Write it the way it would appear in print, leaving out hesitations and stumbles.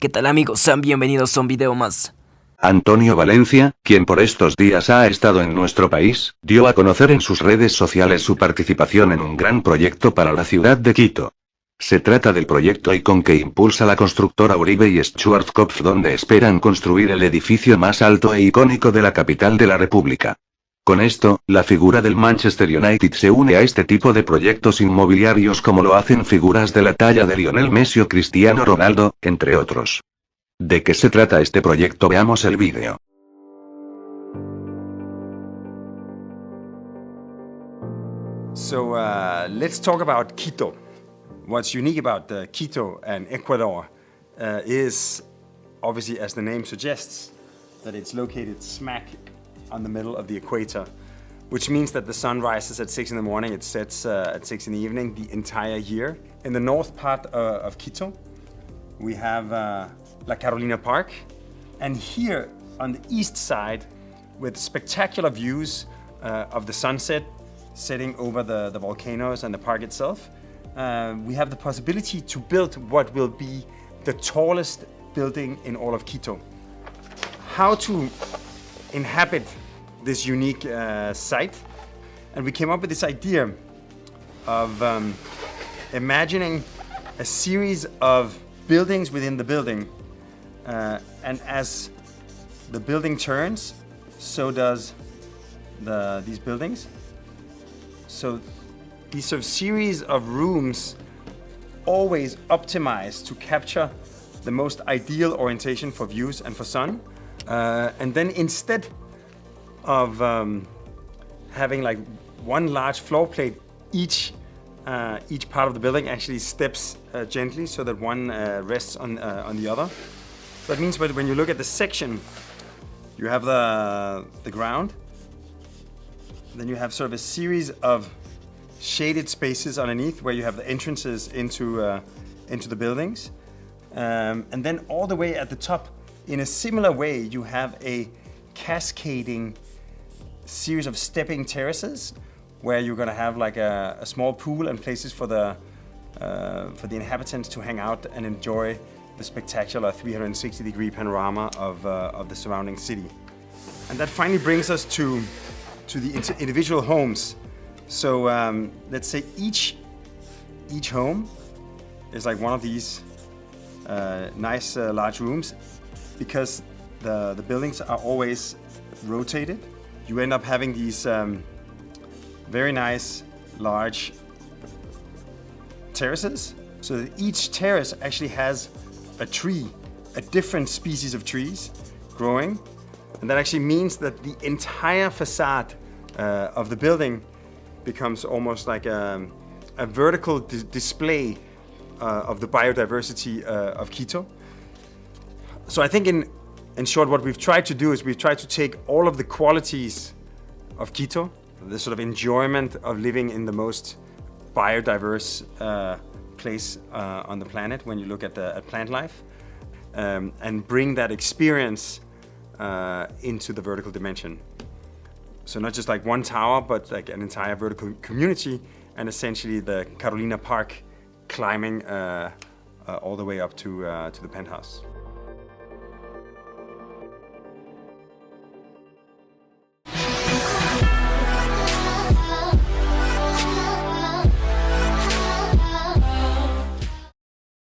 ¿Qué tal amigos? Sean bienvenidos a un video más. Antonio Valencia, quien por estos días ha estado en nuestro país, dio a conocer en sus redes sociales su participación en un gran proyecto para la ciudad de Quito. Se trata del proyecto IQON que impulsa la constructora Uribe Schwarzkopf, donde esperan construir el edificio más alto e icónico de la capital de la República. Con esto, la figura del Manchester United se une a este tipo de proyectos inmobiliarios como lo hacen figuras de la talla de Lionel Messi o Cristiano Ronaldo, entre otros. ¿De qué se trata este proyecto? Veamos el vídeo. So let's talk about Quito. What's unique about Quito and Ecuador is, obviously as the name suggests, that it's located smack on the middle of the equator, which means that the sun rises at 6 in the morning, it sets at 6 in the evening the entire year. In the north part of Quito, we have La Carolina Park, and here on the east side, with spectacular views of the sunset setting over the volcanoes and the park itself, we have the possibility to build what will be the tallest building in all of Quito. How to inhabit this unique site, and we came up with this idea of imagining a series of buildings within the building, and as the building turns, so does these buildings. So these sort of series of rooms always optimized to capture the most ideal orientation for views and for sun. And then instead of having like one large floor plate, each part of the building actually steps gently so that one rests on the other. So that means when you look at the section, you have the ground, then you have sort of a series of shaded spaces underneath where you have the entrances into the buildings. And then all the way at the top, in a similar way, you have a cascading series of stepping terraces where you're gonna have like a small pool and places for the inhabitants to hang out and enjoy the spectacular 360-degree panorama of the surrounding city. And that finally brings us to the individual homes. So let's say each home is like one of these nice large rooms. Because the buildings are always rotated, you end up having these very nice large terraces. So that each terrace actually has a tree, a different species of trees growing. And that actually means that the entire facade of the building becomes almost like a vertical display of the biodiversity of Quito. So I think in short, what we've tried to do is we've tried to take all of the qualities of Quito, the sort of enjoyment of living in the most biodiverse place on the planet when you look at plant life, and bring that experience into the vertical dimension. So not just like one tower, but like an entire vertical community, and essentially the Carolina Park climbing all the way up to the penthouse.